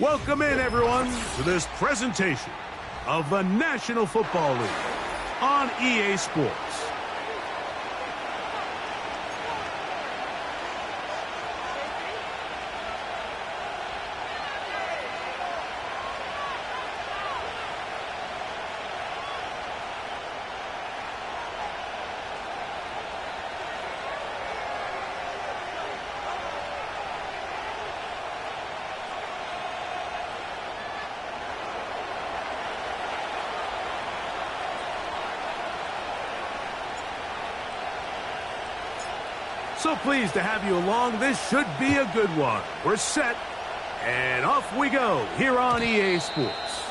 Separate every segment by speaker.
Speaker 1: Welcome in, everyone, to this presentation of the National Football League on EA Sports. So pleased to have you along. This should be a good one. We're set, and off we go here on EA Sports.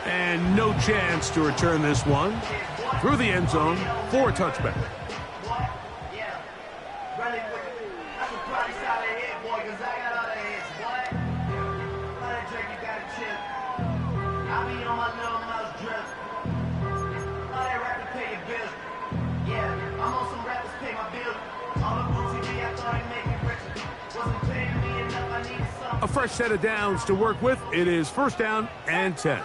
Speaker 1: And no chance to return this one through the end zone for a touchback. A fresh set of downs to work with. It is first down and 10.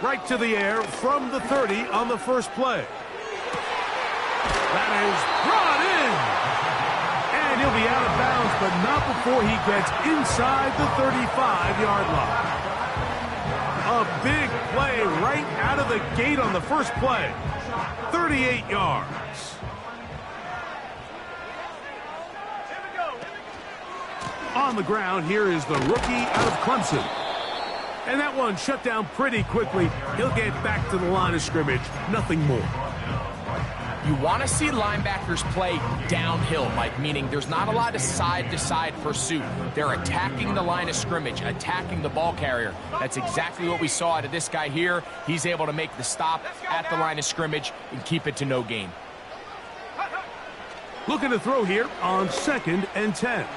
Speaker 1: Right to the air from the 30 on the first play. That is brought in. And he'll be out of bounds, but not before he gets inside the 35-yard line. A big play right out of the gate on the first play. 38 yards. On the ground, here is the rookie out of Clemson. And that one shut down pretty quickly. He'll get back to the line of scrimmage. Nothing more.
Speaker 2: You want to see linebackers play downhill, Mike, meaning there's not a lot of side-to-side pursuit. They're attacking the line of scrimmage, attacking the ball carrier. That's exactly what we saw out of this guy here. He's able to make the stop at the line of scrimmage and keep it to no gain.
Speaker 1: Looking to throw here on 2nd and 10.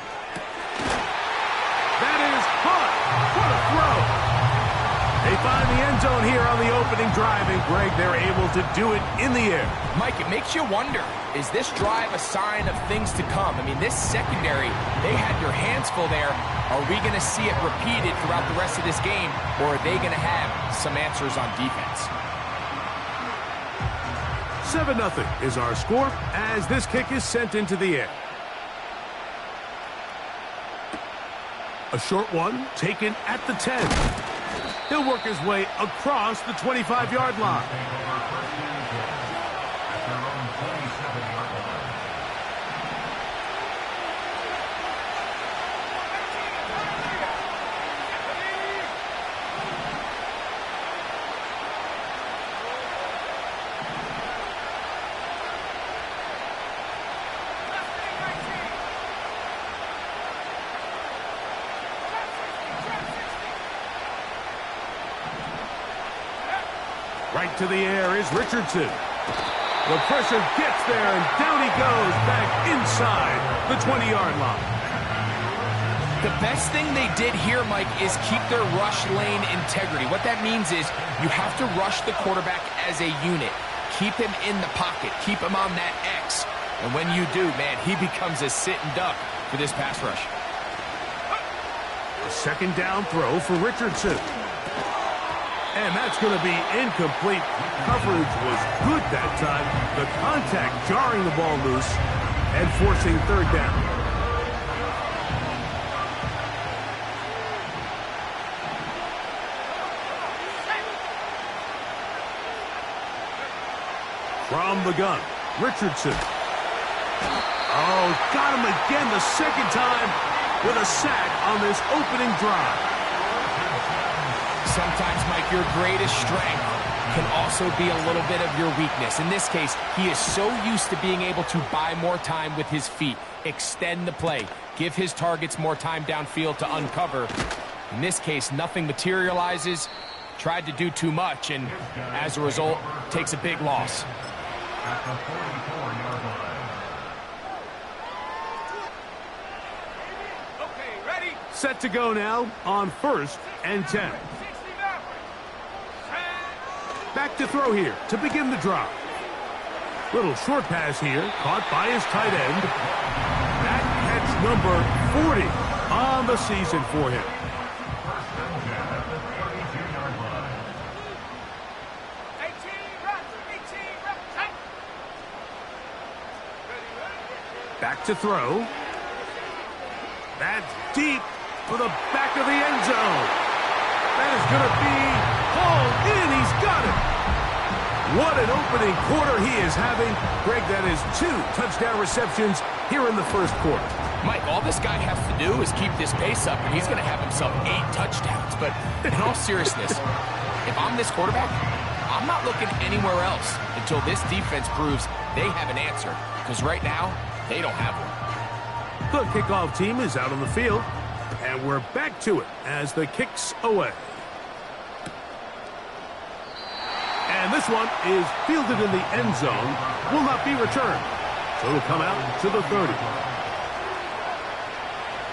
Speaker 1: That is caught. What a throw. They find the end zone here on the opening drive, and Greg, they're able to do it in the air.
Speaker 2: Mike, it makes you wonder, is this drive a sign of things to come? I mean, this secondary, they had their hands full there. Are we going to see it repeated throughout the rest of this game, or are they going to have some answers on defense?
Speaker 1: 7-0 is our score as this kick is sent into the air. A short one taken at the 10. He'll work his way across the 25-yard line. Right to the air is Richardson. The pressure gets there, and down he goes back inside the 20-yard line.
Speaker 2: The best thing they did here, Mike, is keep their rush lane integrity. What that means is you have to rush the quarterback as a unit. Keep him in the pocket. Keep him on that X. And when you do, man, he becomes a sit and duck for this pass rush.
Speaker 1: A second down throw for Richardson. And that's going to be incomplete. Coverage was good that time. The contact jarring the ball loose and forcing third down. From the gun, Richardson. Oh, got him again the second time with a sack on this opening drive.
Speaker 2: Sometimes, Mike, your greatest strength can also be a little bit of your weakness. In this case, he is so used to being able to buy more time with his feet, extend the play, give his targets more time downfield to uncover. In this case, nothing materializes, tried to do too much, and as a result, takes a big loss.
Speaker 3: At the 44-yard line.
Speaker 1: Okay, ready? Set to go now on 1st and 10. Back to throw here to begin the drive. Little short pass here, caught by his tight end. That catch number 40 on the season for him. Back to throw. That's deep for the back of the end zone. That is going to be hauled in. He's got it. What an opening quarter he is having. Greg, that is 2 touchdown receptions here in the first quarter.
Speaker 2: Mike, all this guy has to do is keep this pace up, and he's going to have himself 8 touchdowns. But in all seriousness, if I'm this quarterback, I'm not looking anywhere else until this defense proves they have an answer. Because right now, they don't have one.
Speaker 1: The kickoff team is out on the field, and we're back to it as the kick's away. And this one is fielded in the end zone, will not be returned. So it'll come out to the 30.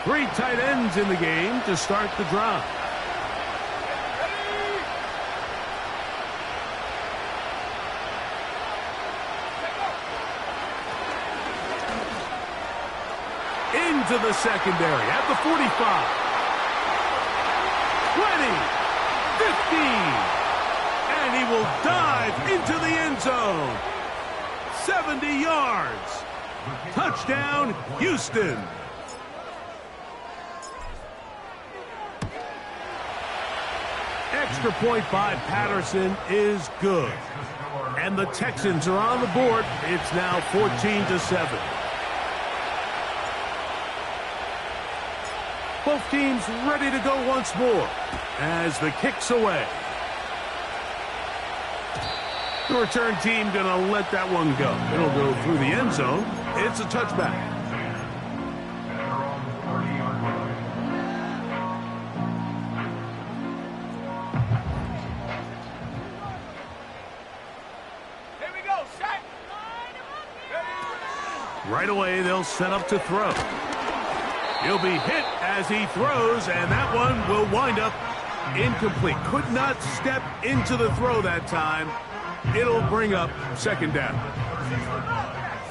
Speaker 1: 3 tight ends in the game to start the drive. Into the secondary at the 45. 20. 15. And he will dive into the end zone. 70 yards. Touchdown, Houston. Extra point by Patterson is good. And the Texans are on the board. It's now 14-7. Both teams ready to go once more as the kick's away. The return team going to let that one go. It'll go through the end zone. It's a touchback.
Speaker 4: Here we go, set.
Speaker 1: Right away, they'll set up to throw. He'll be hit as he throws, and that one will wind up incomplete. Could not step into the throw that time. It'll bring up second down.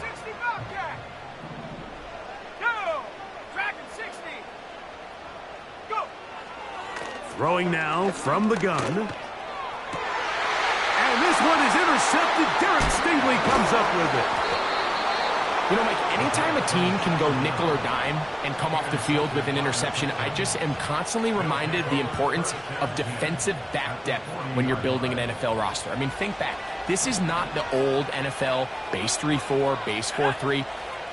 Speaker 4: 60 Bobcat. Go. Dragon 60. Go.
Speaker 1: Throwing now from the gun. And this one is intercepted. Derek Stingley comes up with it.
Speaker 2: You know, Mike, anytime a team can go nickel or dime and come off the field with an interception, I just am constantly reminded of the importance of defensive back depth when you're building an NFL roster. I mean, think back. This is not the old NFL base 3-4, base 4-3.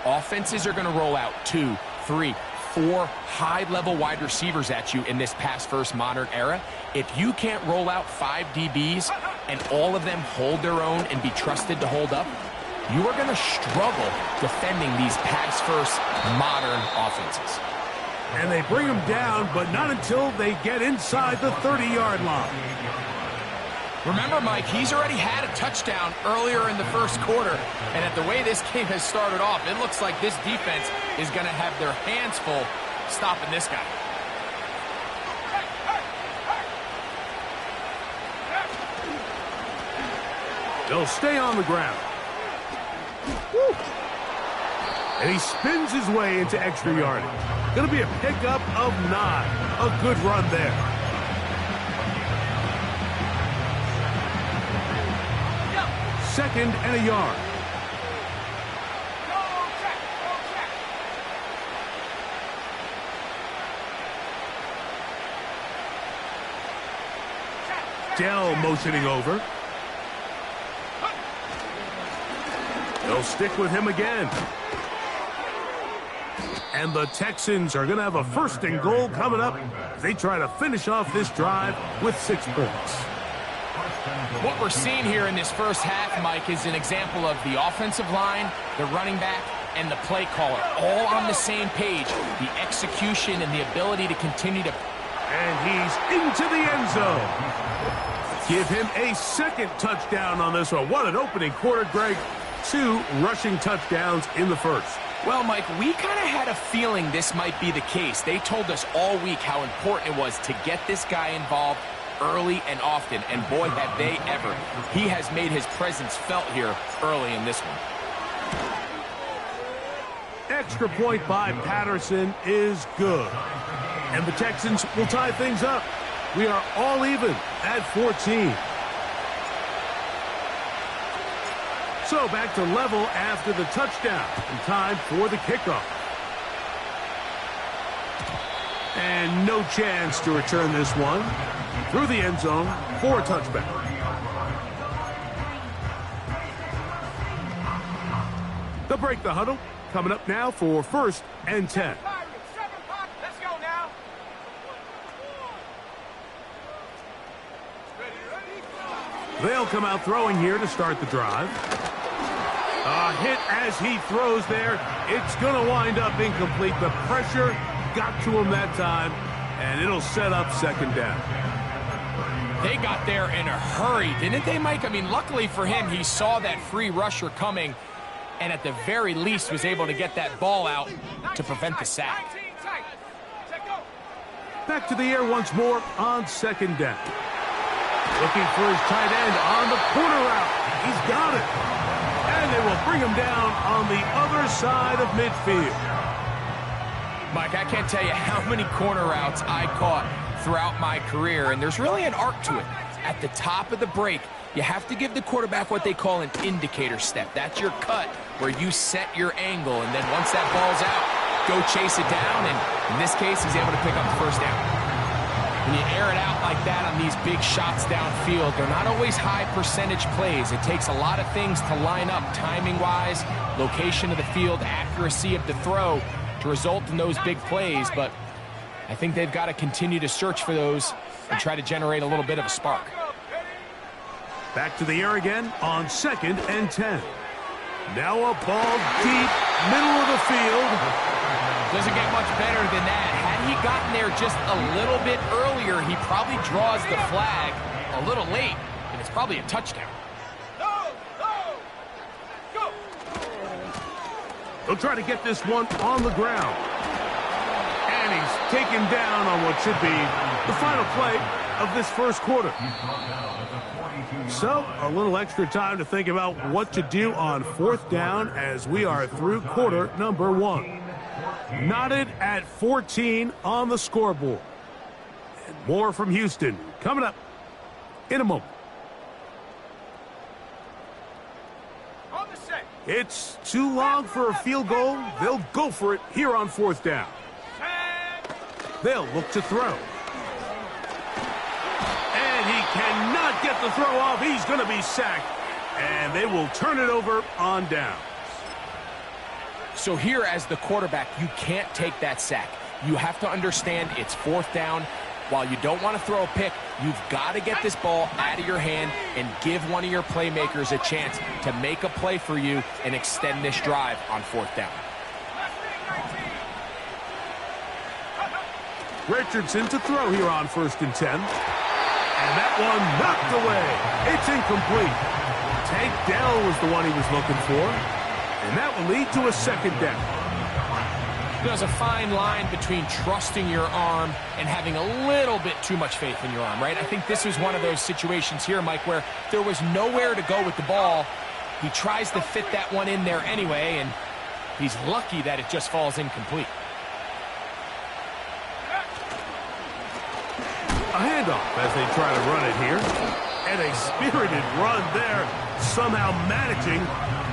Speaker 2: Offenses are going to roll out 2, 3, 4 high-level wide receivers at you in this pass-first modern era. If you can't roll out 5 DBs and all of them hold their own and be trusted to hold up, you are going to struggle defending these pass-first modern offenses.
Speaker 1: And they bring him down, but not until they get inside the 30-yard line.
Speaker 2: Remember, Mike, he's already had a touchdown earlier in the first quarter, and at the way this game has started off, it looks like this defense is going to have their hands full stopping this guy.
Speaker 1: They'll stay on the ground. Woo. And he spins his way into extra yardage. Going to be a pickup of 9. A good run there. Second and a yard. Dell motioning over. They'll stick with him again. And the Texans are going to have a 1st and goal coming up. They try to finish off this drive with 6 points.
Speaker 2: What we're seeing here in this first half, Mike, is an example of the offensive line, the running back, and the play caller all on the same page. The execution and the ability to continue to...
Speaker 1: And he's into the end zone. Give him a 2nd touchdown on this one. What an opening quarter, Greg. 2 rushing touchdowns in the first.
Speaker 2: Well, Mike, we kind of had a feeling this might be the case. They told us all week how important it was to get this guy involved early and often, and boy, have they ever. He has made his presence felt here early in this one.
Speaker 1: extra point by Patterson is good. And the Texans will tie things up. We are all even at 14. So back to level after the touchdown. And time for the kickoff. And no chance to return this one through the end zone for a touchback. They'll break the huddle. Coming up now for 1st and 10.
Speaker 4: Let's go now.
Speaker 1: They'll come out throwing here to start the drive. A hit as he throws there. It's going to wind up incomplete. The pressure got to him that time, and it'll set up 2nd down.
Speaker 2: They got there in a hurry, didn't they, Mike? I mean, luckily for him, he saw that free rusher coming, and at the very least was able to get that ball out to prevent the sack.
Speaker 1: Back to the air once more on 2nd down. Looking for his tight end on the corner route. He's got it. And they will bring him down on the other side of midfield.
Speaker 2: Mike, I can't tell you how many corner routes I caught throughout my career, and there's really an arc to it. At the top of the break, you have to give the quarterback what they call an indicator step. That's your cut where you set your angle, and then once that ball's out, go chase it down, and in this case, he's able to pick up the 1st down. When you air it out like that on these big shots downfield, they're not always high percentage plays. It takes a lot of things to line up timing-wise, location of the field, accuracy of the throw to result in those big plays, but I think they've got to continue to search for those and try to generate a little bit of a spark.
Speaker 1: Back to the air again on 2nd and 10. Now a ball deep, middle of the field.
Speaker 2: Doesn't get much better than that. Had he gotten there just a little bit earlier, he probably draws the flag a little late, and it's probably a touchdown.
Speaker 4: Go.
Speaker 1: They'll try to get this one on the ground. And he's taken down on what should be the final play of this 1st quarter. So, a little extra time to think about what to do on 4th down as we are through quarter number 1. Knotted at 14 on the scoreboard. And more from Houston coming up in a moment.
Speaker 4: On the set.
Speaker 1: It's too long for a field goal. They'll go for it here on 4th down. They'll look to throw. And he cannot get the throw off. He's going to be sacked. And they will turn it over on down.
Speaker 2: So here as the quarterback, you can't take that sack. You have to understand it's 4th down. While you don't want to throw a pick, you've got to get this ball out of your hand and give one of your playmakers a chance to make a play for you and extend this drive on 4th down.
Speaker 1: Richardson to throw here on 1st and 10. And that one knocked away. It's incomplete. Tank Dell was the one he was looking for. And that will lead to a 2nd down.
Speaker 2: There's a fine line between trusting your arm and having a little bit too much faith in your arm, right? I think this was one of those situations here, Mike, where there was nowhere to go with the ball. He tries to fit that one in there anyway, and he's lucky that it just falls incomplete.
Speaker 1: A handoff as they try to run it here. And a spirited run there, somehow managing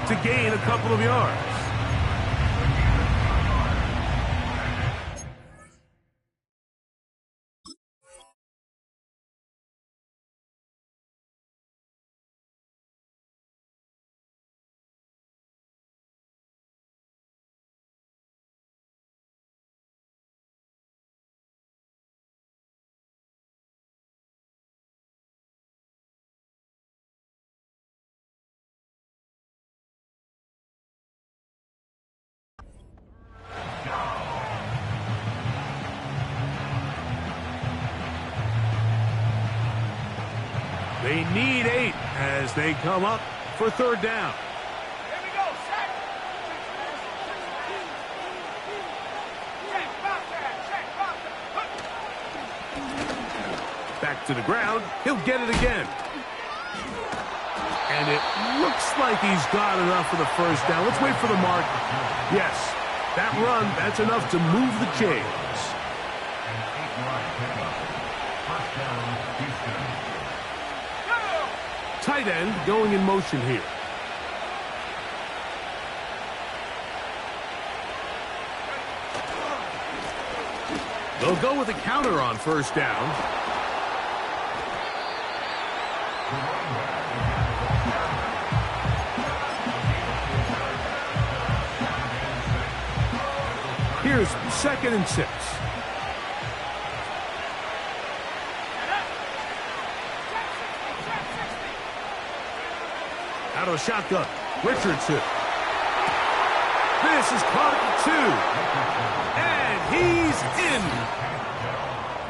Speaker 1: to gain a couple of yards. They need 8 as they come up for 3rd down.
Speaker 4: Here we go, set.
Speaker 1: Back to the ground. He'll get it again. And it looks like he's got enough for the 1st down. Let's wait for the mark. Yes, That run, that's enough to move the chains.
Speaker 3: An 8-yard pickup. First down, Houston.
Speaker 1: Tight end going in motion here. They'll go with a counter on first down. Here's 2nd and 6. Out of the shotgun, Richardson. This is caught at the 2. And he's in.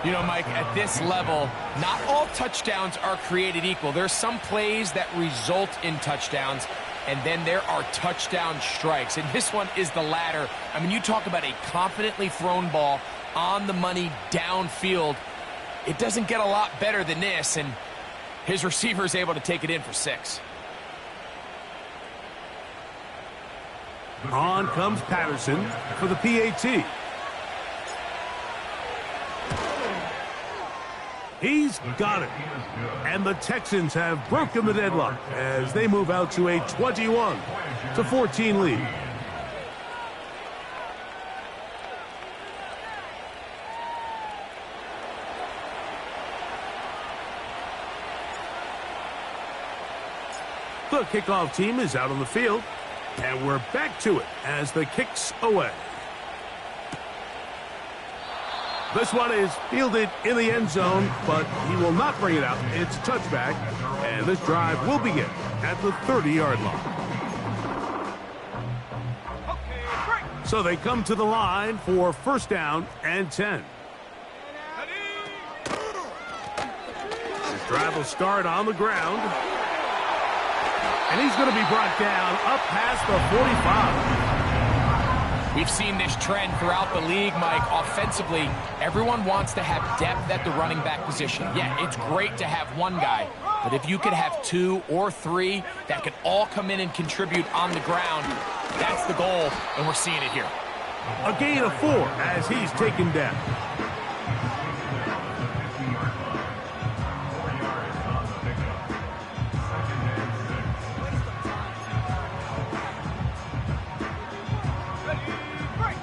Speaker 2: You know, Mike, at this level, not all touchdowns are created equal. There's some plays that result in touchdowns, and then there are touchdown strikes. And this one is the latter. I mean, you talk about a confidently thrown ball on the money downfield. It doesn't get a lot better than this, and his receiver is able to take it in for 6.
Speaker 1: On comes Patterson for the PAT. He's got it. And the Texans have broken the deadlock as they move out to a 21-14 lead. The kickoff team is out on the field, and we're back to it as the kick's away. This one is fielded in the end zone, but he will not bring it out. It's a touchback, and this drive will begin at the 30-yard line. So they come to the line for first down and 10. This drive will start on the ground. And he's going to be brought down up past the 45.
Speaker 2: We've seen this trend throughout the league, Mike. Offensively, everyone wants to have depth at the running back position. Yeah, it's great to have one guy, but if you could have 2 or 3 that could all come in and contribute on the ground, that's the goal, and we're seeing it here.
Speaker 1: A gain of 4 as he's taken down.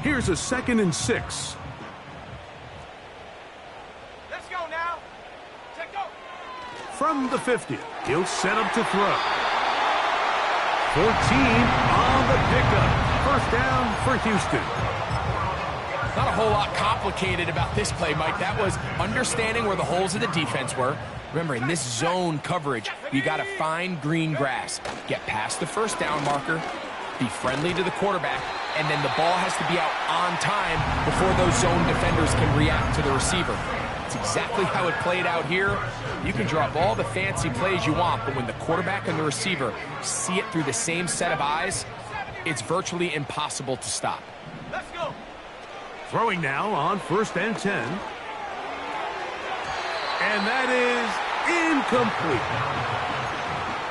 Speaker 1: Here's a 2nd and 6.
Speaker 4: Let's go now. Check go.
Speaker 1: From the 50, he'll set up to throw. 14 on the pickup. First down for Houston.
Speaker 2: Not a whole lot complicated about this play, Mike. That was understanding where the holes of the defense were. Remember, in this zone coverage, you got to find green grass. Get past the first down marker, be friendly to the quarterback, and then the ball has to be out on time before those zone defenders can react to the receiver. It's exactly how it played out here. You can drop all the fancy plays you want, but when the quarterback and the receiver see it through the same set of eyes, it's virtually impossible to stop.
Speaker 4: Let's go.
Speaker 1: Throwing now on 1st and 10. And that is incomplete.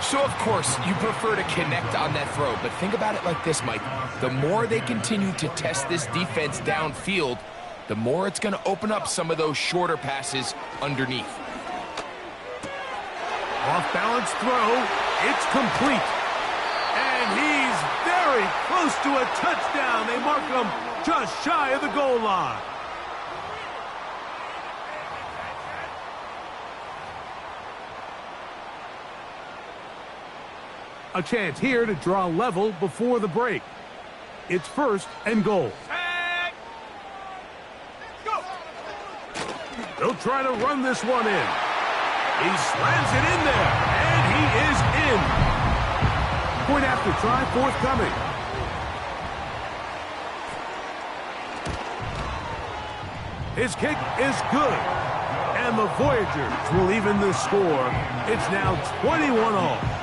Speaker 2: So, of course, you prefer to connect on that throw, but think about it like this, Mike. The more they continue to test this defense downfield, the more it's going to open up some of those shorter passes underneath.
Speaker 1: Off-balance throw. It's complete. And he's very close to a touchdown. They mark him just shy of the goal line. A chance here to draw level before the break. It's 1st and goal.
Speaker 4: Tag. Go.
Speaker 1: They'll try to run this one in. He slams it in there, and he is in. Point after try forthcoming. His kick is good, and the Voyagers will even the score. It's now 21-all.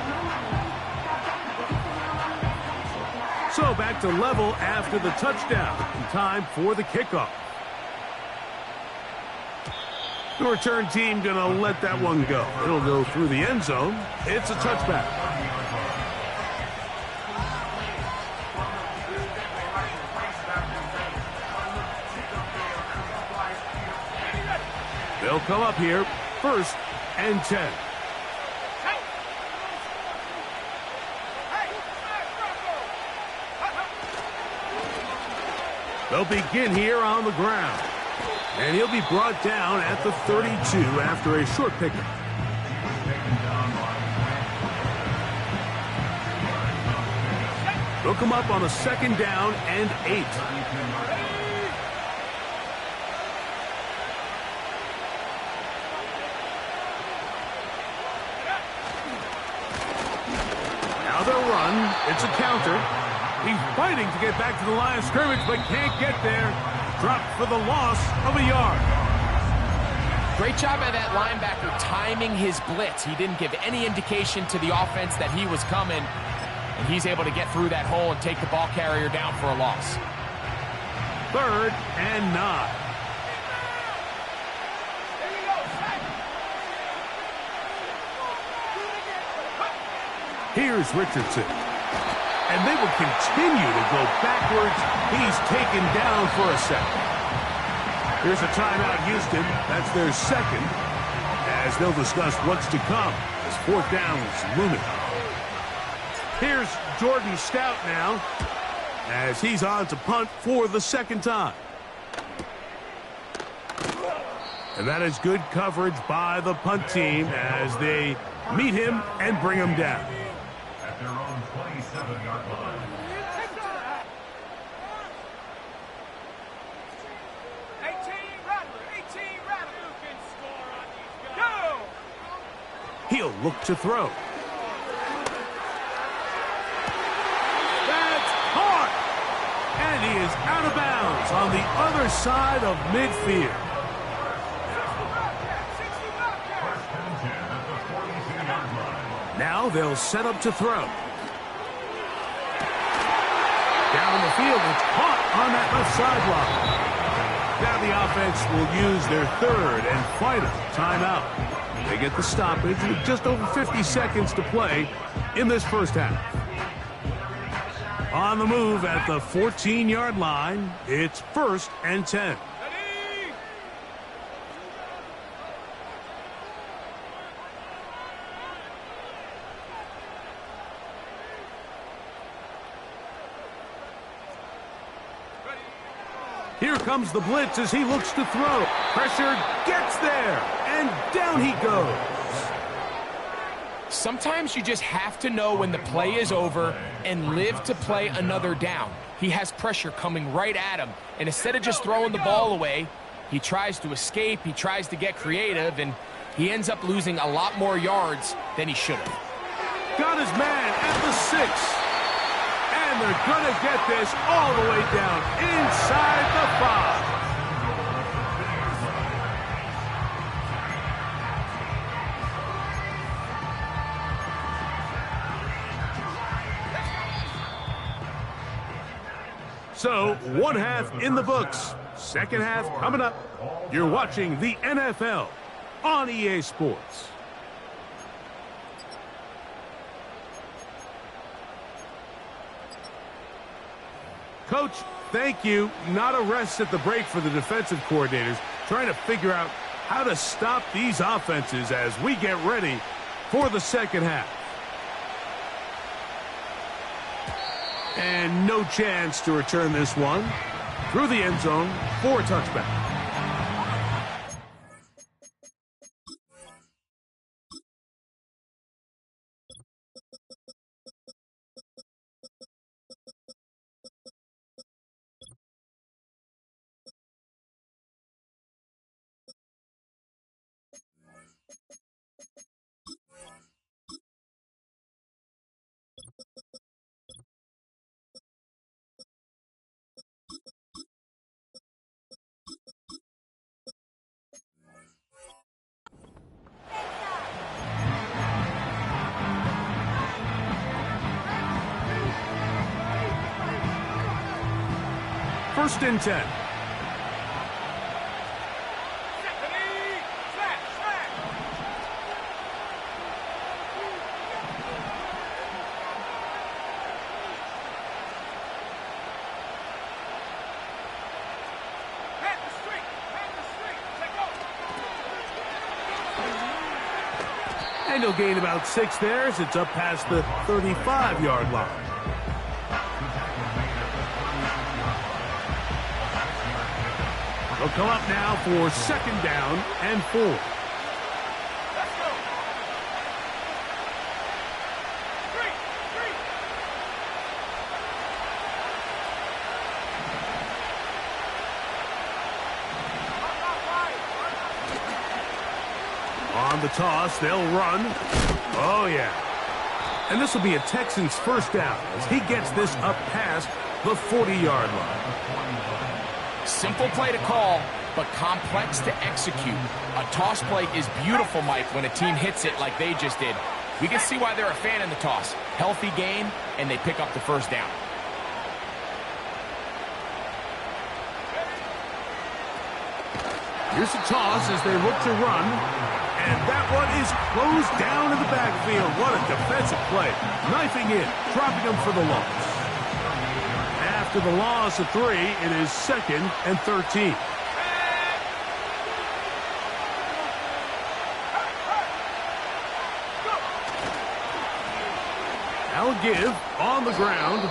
Speaker 1: So back to level after the touchdown. Time for the kickoff. The return team going to let that one go. It'll go through the end zone. It's a touchback. They'll come up here, 1st and 10. They'll begin here on the ground. And he'll be brought down at the 32 after a short pickup. They'll come up on a 2nd down and 8. Now they'll run. It's a counter. He's fighting to get back to the line of scrimmage, but can't get there. Dropped for the loss of a yard.
Speaker 2: Great job by that linebacker timing his blitz. He didn't give any indication to the offense that he was coming, and he's able to get through that hole and take the ball carrier down for a loss.
Speaker 1: 3rd and 9. Here's Richardson. And they will continue to go backwards. He's taken down for a second. Here's a timeout, Houston. That's their 2nd, as they'll discuss what's to come as 4th down is looming. Here's Jordan Stout now, as he's on to punt for the 2nd time. And that is good coverage by the punt team as they meet him and bring him down.
Speaker 3: At their own 27-yard line.
Speaker 1: He'll look to throw. That's caught! And he is out of bounds on the other side of midfield. Now they'll set up to throw. Down the field, it's caught on that left sideline. Now the offense will use their 3rd and final timeout. They get the stoppage with just over 50 seconds to play in this 1st half. On the move at the 14-yard line, it's 1st and 10. Here comes the blitz as he looks to throw. Pressure gets there, and down he goes.
Speaker 2: Sometimes you just have to know when the play is over and live to play another down. He has pressure coming right at him, and instead of just throwing the ball away, he tries to escape, he tries to get creative, and he ends up losing a lot more yards than he should have.
Speaker 1: Got his man at the 6. And they're going to get this all the way down inside the 5. So, 1 half in the books. 2nd half coming up. You're watching the NFL on EA Sports. Coach, thank you. Not a rest at the break for the defensive coordinators, trying to figure out how to stop these offenses as we get ready for the 2nd half. And no chance to return this one through the end zone for a touchback. First and 10. And he'll gain about 6 there as it's up past the 35-yard line. They'll come up now for 2nd down and 4.
Speaker 4: Let's go. 3.
Speaker 1: On the toss, they'll run. Oh, yeah. And this will be a Texans 1st down as he gets this up past the 40-yard line.
Speaker 2: Simple play to call, but complex to execute. A toss play is beautiful, Mike, when a team hits it like they just did. We can see why they're a fan in the toss. Healthy game, and they pick up the 1st down.
Speaker 1: Here's a toss as they look to run. And that one is closed down in the backfield. What a defensive play. Knifing in, dropping him for the loss. After the loss of 3, it is 2nd and 13. Al Give on the ground.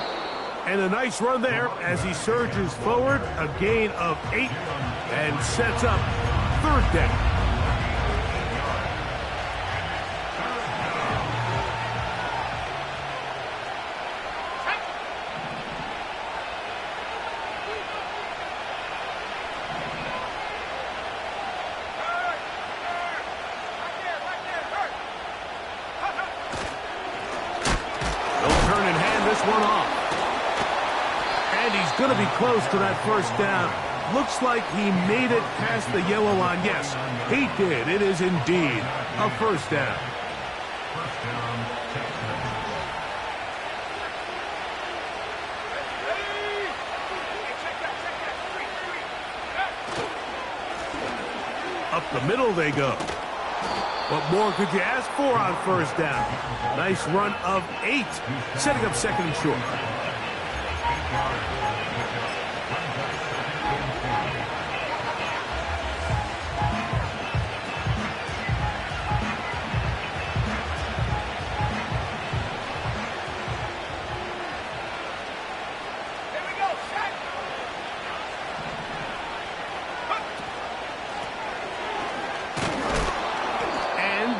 Speaker 1: And a nice run there as he surges forward. A gain of 8 and sets up 3rd down. Going to be close to that 1st down. Looks like he made it past the yellow line. Yes, he did. It is indeed a 1st down. Up the middle they go. What more could you ask for on 1st down? Nice run of 8, setting up 2nd and short.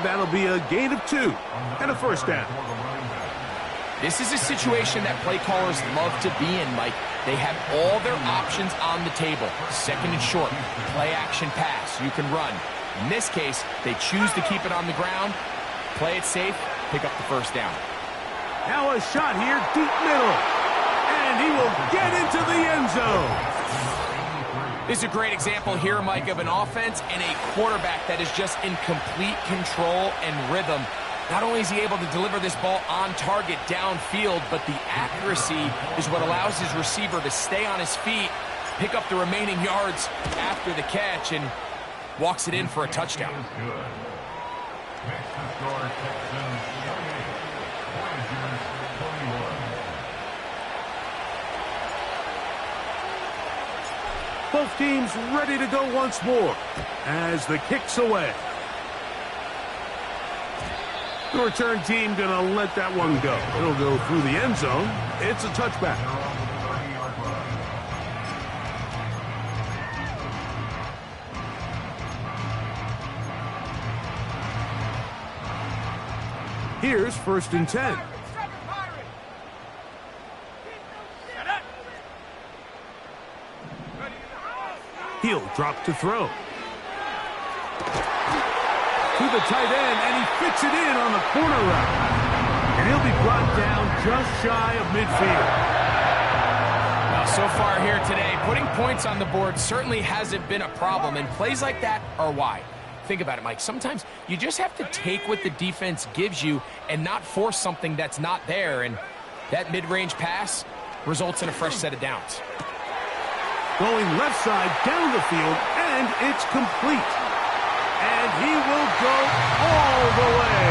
Speaker 1: That'll be a gain of 2 and a 1st down.
Speaker 2: This is a situation that play callers love to be in, Mike. They have all their options on the table. 2nd and short, play action pass, you can run. In this case, they choose to keep it on the ground, play it safe, pick up the 1st down.
Speaker 1: Now a shot here, deep middle. And he will get into the end zone.
Speaker 2: This is a great example here, Mike, of an offense and a quarterback that is just in complete control and rhythm. Not only is he able to deliver this ball on target downfield, but the accuracy is what allows his receiver to stay on his feet, pick up the remaining yards after the catch, and walks it in for a touchdown.
Speaker 3: Next to score, Texans 28, Voyagers 21.
Speaker 1: Both teams ready to go once more as the kick's away. The return team going to let that one go. It'll go through the end zone. It's a touchback. Here's 1st and 10. He'll drop to throw. To the tight end, and he fits it in on the corner route. And he'll be brought down just shy of midfield.
Speaker 2: Now, so far here today, putting points on the board certainly hasn't been a problem, and plays like that are why. Think about it, Mike. Sometimes you just have to take what the defense gives you and not force something that's not there, and that mid-range pass results in a fresh set of downs.
Speaker 1: Going left side down the field, and it's complete. And he will go all the way.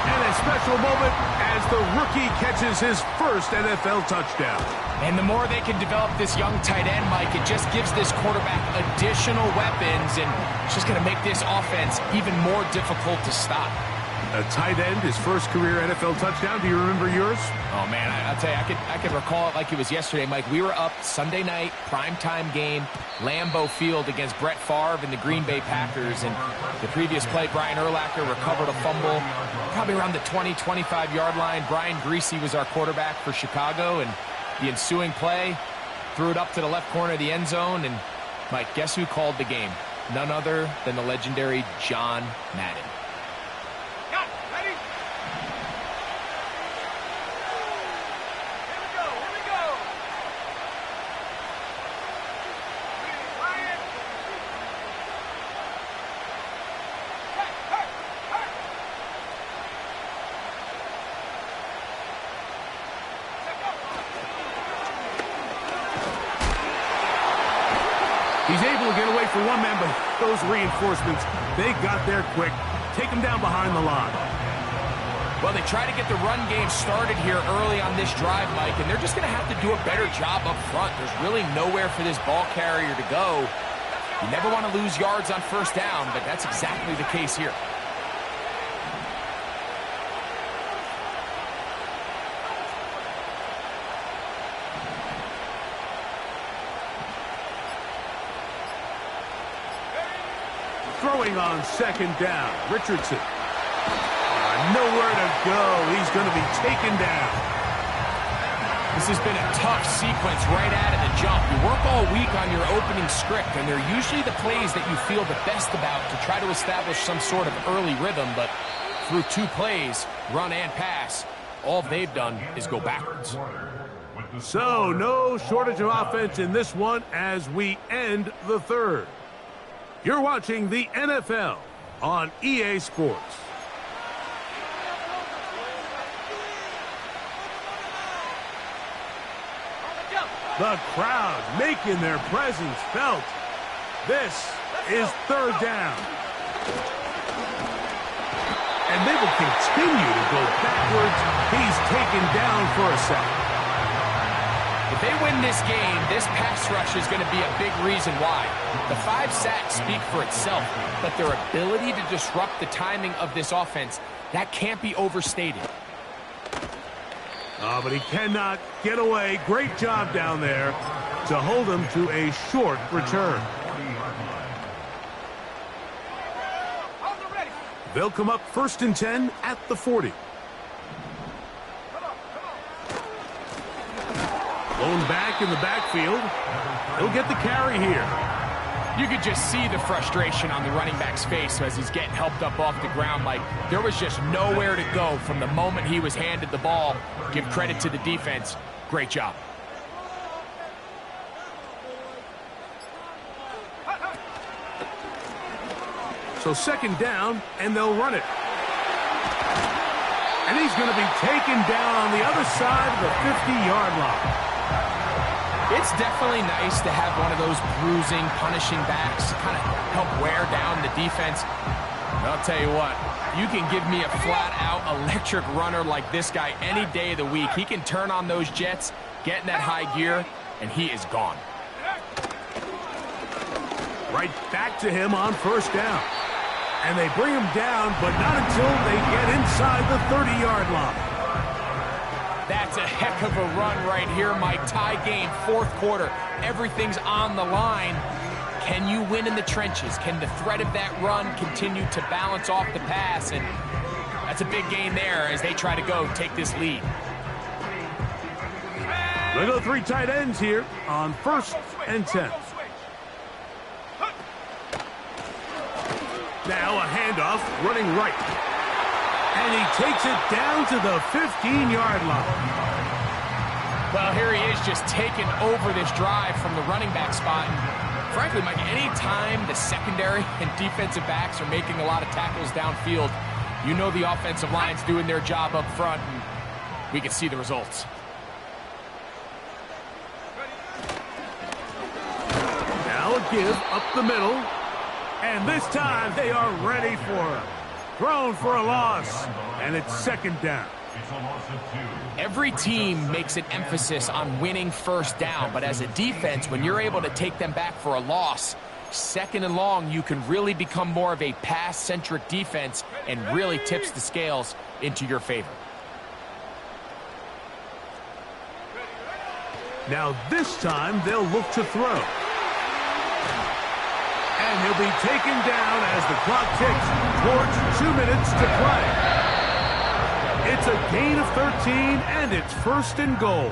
Speaker 1: And as special moment as the rookie catches his first NFL touchdown.
Speaker 2: And the more they can develop this young tight end, Mike, it just gives this quarterback additional weapons, and it's just going to make this offense even more difficult to stop.
Speaker 1: A tight end, his first career NFL touchdown. Do you remember yours?
Speaker 2: Oh, man, I'll tell you, I could recall it like it was yesterday, Mike. We were up Sunday night, primetime game, Lambeau Field against Brett Favre and the Green Bay Packers. And the previous play, Brian Urlacher recovered a fumble probably around the 20, 25-yard line. Brian Greasy was our quarterback for Chicago, and the ensuing play threw it up to the left corner of the end zone. And, Mike, guess who called the game? None other than the legendary John Madden.
Speaker 1: He's able to get away for one man, but those reinforcements, they got there quick. Take him down behind the line.
Speaker 2: Well, they try to get the run game started here early on this drive, Mike, and they're just going to have to do a better job up front. There's really nowhere for this ball carrier to go. You never want to lose yards on first down, but that's exactly the case here.
Speaker 1: Throwing on second down, Richardson. Nowhere to go. He's going to be taken down.
Speaker 2: This has been a tough sequence right out of the jump. You work all week on your opening script, and they're usually the plays that you feel the best about to try to establish some sort of early rhythm, but through two plays, run and pass, all they've done is go backwards.
Speaker 1: So, no shortage of offense in this one as we end the third. You're watching the NFL on EA Sports. The crowd making their presence felt. This is third down. And they will continue to go backwards. He's taken down for a sack.
Speaker 2: If they win this game, this pass rush is going to be a big reason why. The 5 sacks speak for itself, but their ability to disrupt the timing of this offense, that can't be overstated.
Speaker 1: Oh, but he cannot get away. Great job down there to hold him to a short return. They'll come up 1st and 10 at the 40. Blown back in the backfield. He'll get the carry here.
Speaker 2: You could just see the frustration on the running back's face as he's getting helped up off the ground. Like, there was just nowhere to go from the moment he was handed the ball. Give credit to the defense. Great job.
Speaker 1: So 2nd down, and they'll run it. And he's going to be taken down on the other side of the 50-yard line.
Speaker 2: It's definitely nice to have one of those bruising, punishing backs kind of help wear down the defense. But I'll tell you what, you can give me a flat-out electric runner like this guy any day of the week. He can turn on those jets, get in that high gear, and he is gone.
Speaker 1: Right back to him on 1st down. And they bring him down, but not until they get inside the 30-yard line.
Speaker 2: That's a heck of a run right here, Mike. Tie game, 4th quarter. Everything's on the line. Can you win in the trenches? Can the threat of that run continue to balance off the pass? And that's a big gain there as they try to go take this lead.
Speaker 1: They go 3 tight ends here on 1st and 10. Now a handoff, running right. And he takes it down to the 15-yard line.
Speaker 2: Well, here he is just taking over this drive from the running back spot. And frankly, Mike, any time the secondary and defensive backs are making a lot of tackles downfield, you know the offensive line's doing their job up front, and we can see the results.
Speaker 1: Now a give up the middle. And this time they are ready for him. thrown for a loss, and it's second down.
Speaker 3: It's a loss of 2.
Speaker 2: Every team makes an emphasis on winning first down, but as a defense, when you're able to take them back for a loss, second and long, you can really become more of a pass-centric defense and really tips the scales into your favor.
Speaker 1: Now this time, they'll look to throw. And he'll be taken down as the clock ticks towards 2 minutes to play. It's a gain of 13, and it's first and goal.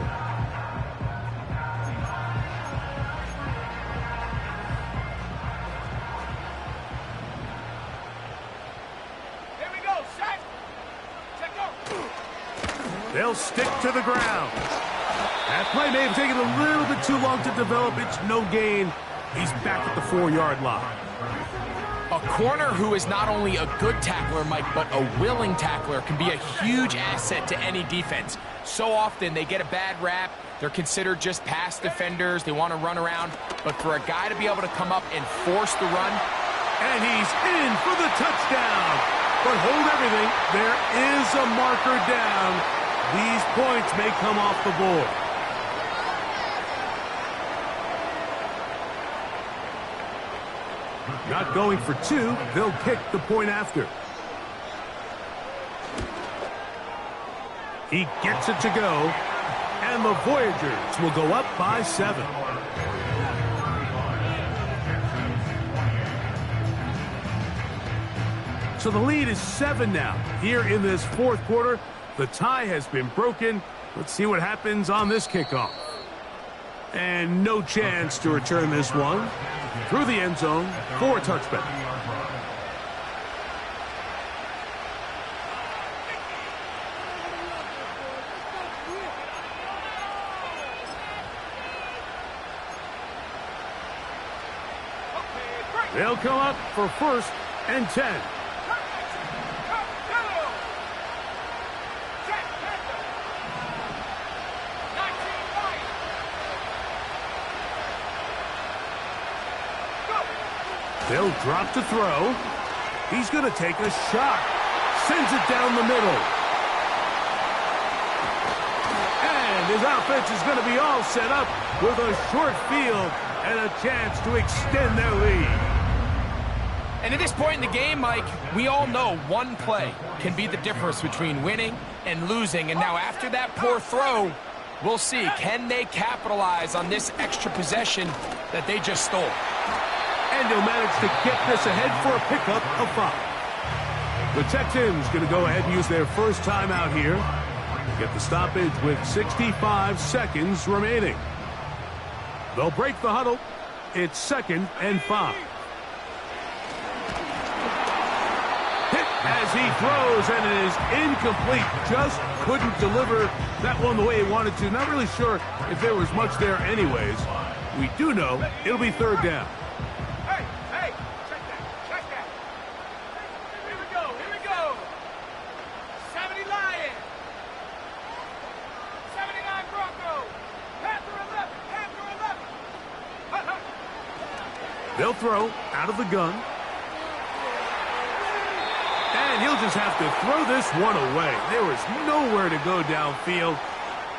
Speaker 4: Here we go, set. Check go.
Speaker 1: They'll stick to the ground. That play may have taken a little bit too long to develop. It's no gain. He's back at the 4-yard line.
Speaker 2: A corner who is not only a good tackler, Mike, but a willing tackler can be a huge asset to any defense. So often they get a bad rap. They're considered just pass defenders. They want to run around. But for a guy to be able to come up and force the run.
Speaker 1: And he's in for the touchdown. But hold everything. There is a marker down. These points may come off the board. Not going for 2, they'll kick the point after. He gets it to go, and the Voyagers will go up by 7. So the lead is 7 now. Here in this fourth quarter, the tie has been broken. Let's see what happens on this kickoff. And no chance to return this one. Through the end zone for a touchback. They'll come up for first and 10. They'll drop to throw. He's going to take a shot. Sends it down the middle. And his offense is going to be all set up with a short field and a chance to extend their lead.
Speaker 2: And at this point in the game, Mike, we all know one play can be the difference between winning and losing. And now after that poor throw, we'll see. Can they capitalize on this extra possession that they just stole?
Speaker 1: And he'll manage to get this ahead for a pickup of 5. The Texans going to go ahead and use their first timeout here. Get the stoppage with 65 seconds remaining. They'll break the huddle. It's 2nd and 5. Hit as he throws, and it is incomplete. Just couldn't deliver that one the way he wanted to. Not really sure if there was much there anyways. We do know it'll be 3rd down.
Speaker 4: Hey, check that. Here we go. 70 Lions. 79 Broncos. Panther 11.
Speaker 1: They'll throw out of the gun. And he'll just have to throw this one away. There was nowhere to go downfield.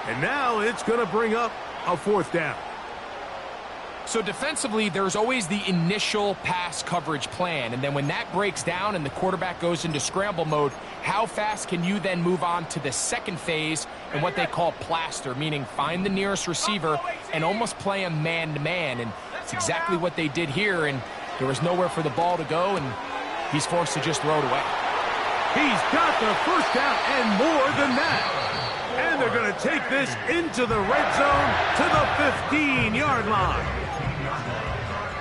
Speaker 1: And now it's going to bring up a 4th down.
Speaker 2: So defensively, there's always the initial pass coverage plan. And then when that breaks down and the quarterback goes into scramble mode, how fast can you then move on to the second phase and what they call plaster, meaning find the nearest receiver and almost play him man-to-man. And it's exactly what they did here, and there was nowhere for the ball to go, and he's forced to just throw it away.
Speaker 1: He's got the first down and more than that. And they're going to take this into the red zone to the 15-yard line.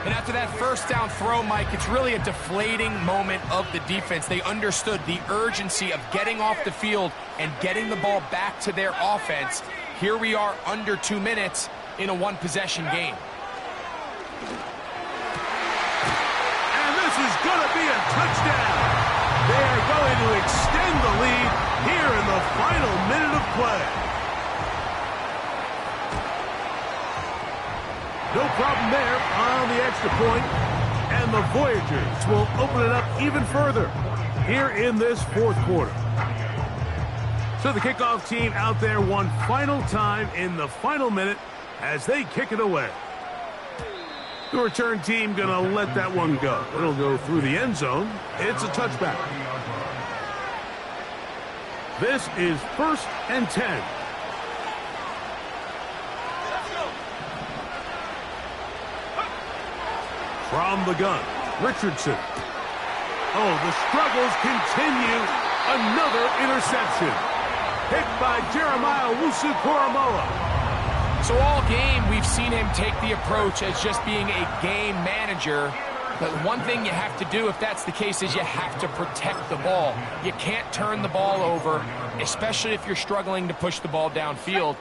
Speaker 2: And after that first down throw, Mike, it's really a deflating moment of the defense. They understood the urgency of getting off the field and getting the ball back to their offense. Here we are under 2 minutes in a one-possession game.
Speaker 1: And this is going to be a touchdown. They are going to extend the lead here in the final minute of play. No problem there on the extra point, and the Voyagers will open it up even further. here in this fourth quarter. So the kickoff team out there one final time in the final minute as they kick it away. The return team going to let that one go. It'll go through the end zone. It's a touchback. This is 1st and 10. From the gun, Richardson. Oh, the struggles continue. Another interception. Picked by Jeremiah Owusu-Koramoah.
Speaker 2: So all game, we've seen him take the approach as just being a game manager. But one thing you have to do if that's the case is you have to protect the ball. You can't turn the ball over, especially if you're struggling to push the ball downfield.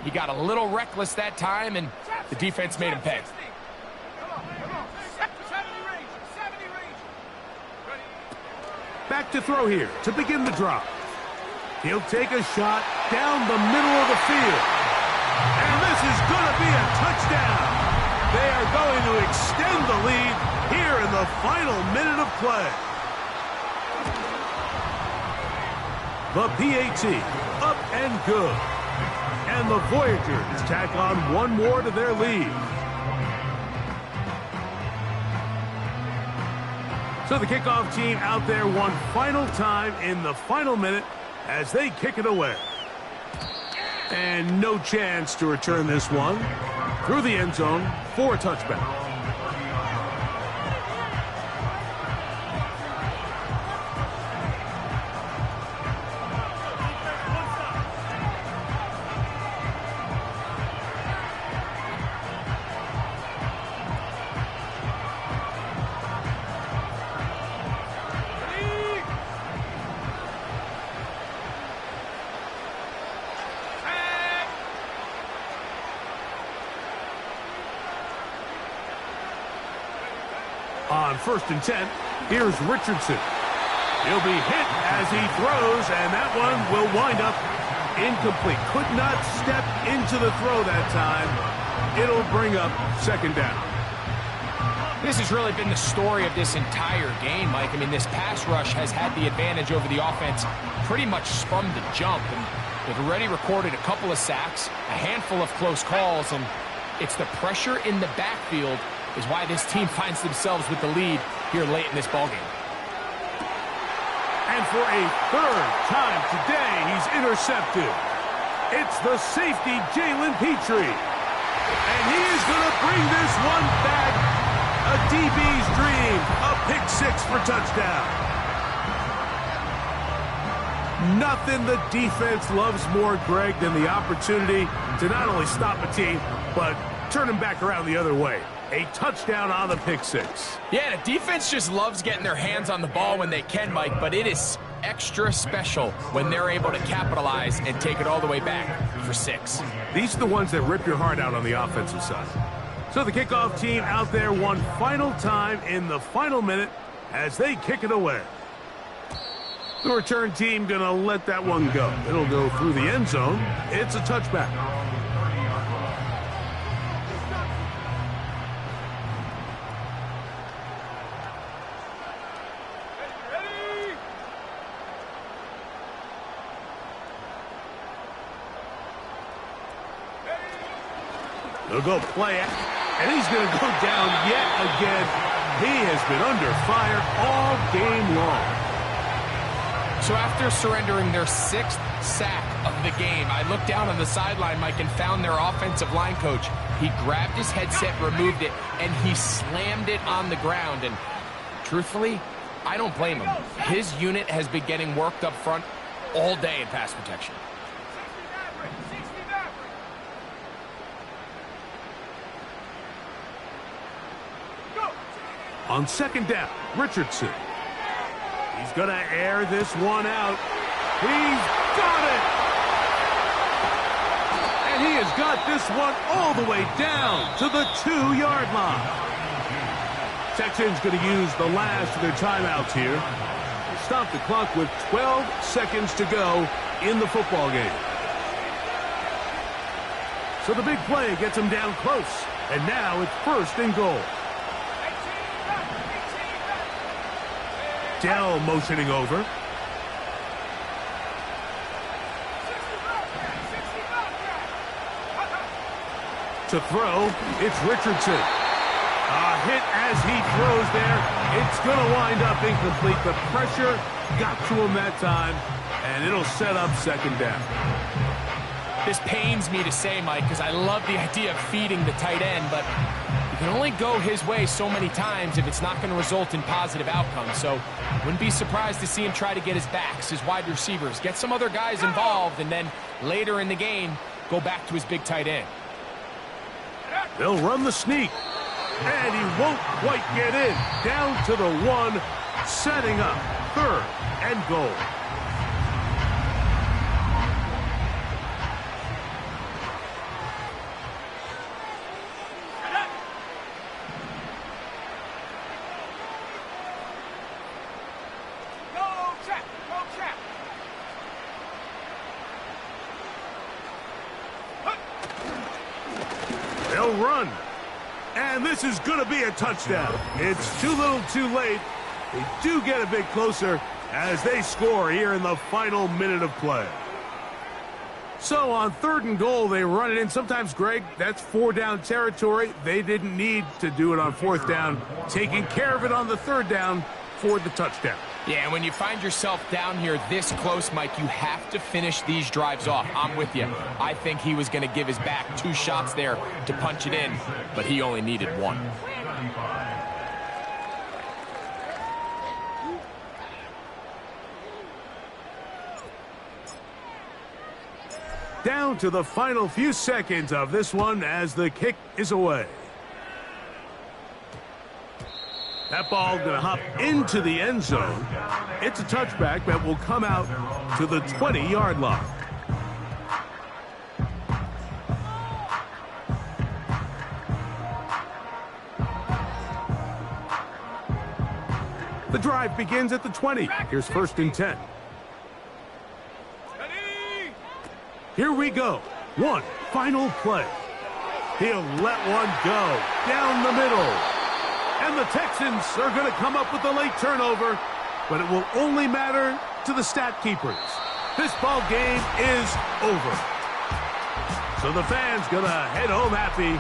Speaker 2: He got a little reckless that time, and the defense made him pay.
Speaker 1: Back to throw here to begin the drive. He'll take a shot down the middle of the field. And this is going to be a touchdown. They are going to extend the lead here in the final minute of play. The PAT up and good. And the Voyagers tack on one more to their lead. So the kickoff team out there one final time in the final minute as they kick it away. And no chance to return this one through the end zone for a touchback. On 1st and 10, here's Richardson. He'll be hit as he throws, and that one will wind up incomplete. Could not step into the throw that time. It'll bring up 2nd down.
Speaker 2: This has really been the story of this entire game, Mike. I mean, this pass rush has had the advantage over the offense pretty much from the jump. And they've already recorded a couple of sacks, a handful of close calls, and it's the pressure in the backfield is why this team finds themselves with the lead here late in this ballgame.
Speaker 1: And for a 3rd time today, he's intercepted. It's the safety, Jalen Petrie. And he is going to bring this one back. A DB's dream. A pick 6 for touchdown. Nothing the defense loves more, Greg, than the opportunity to not only stop a team, but turn them back around the other way. A touchdown on the pick 6.
Speaker 2: Yeah, the defense just loves getting their hands on the ball when they can, Mike, but it is extra special when they're able to capitalize and take it all the way back for 6.
Speaker 1: These are the ones that rip your heart out on the offensive side. So the kickoff team out there one final time in the final minute as they kick it away. The return team going to let that one go. It'll go through the end zone. It's a touchback. They'll go play it, and he's going to go down yet again. He has been under fire all game long.
Speaker 2: So after surrendering their 6th sack of the game, I looked down on the sideline, Mike, and found their offensive line coach. He grabbed his headset, removed it, and he slammed it on the ground. And truthfully, I don't blame him. His unit has been getting worked up front all day in pass protection.
Speaker 1: On 2nd down, Richardson. He's going to air this one out. He's got it! And he has got this one all the way down to the 2-yard line. Texans going to use the last of their timeouts here. Stop the clock with 12 seconds to go in the football game. So the big play gets him down close. And now it's 1st and goal. Dell motioning over. To throw, it's Richardson. A hit as he throws there. It's going to wind up incomplete. The pressure got to him that time, and it'll set up second down.
Speaker 2: This pains me to say, Mike, because I love the idea of feeding the tight end, but you can only go his way so many times if it's not going to result in positive outcomes. So wouldn't be surprised to see him try to get his backs, his wide receivers, get some other guys involved, and then later in the game, go back to his big tight end.
Speaker 1: They'll run the sneak, and he won't quite get in. Down to the 1, setting up 3rd and goal. They'll run. And this is going to be a touchdown. It's too little too late. They do get a bit closer as they score here in the final minute of play. So on 3rd and goal, they run it in. Sometimes, Greg, that's 4-down territory. They didn't need to do it on 4th down. Taking care of it on the 3rd down for the touchdown.
Speaker 2: Yeah, and when you find yourself down here this close, Mike, you have to finish these drives off. I'm with you. I think he was going to give his back 2 shots there to punch it in, but he only needed 1.
Speaker 1: Down to the final few seconds of this one as the kick is away. That ball going to hop into the end zone. It's a touchback that will come out to the 20-yard line. The drive begins at the 20. Here's 1st and 10. Here we go. One final play. He'll let one go down the middle. And the Texans are going to come up with a late turnover, but it will only matter to the stat keepers. This ball game is over. So the fans going to head home happy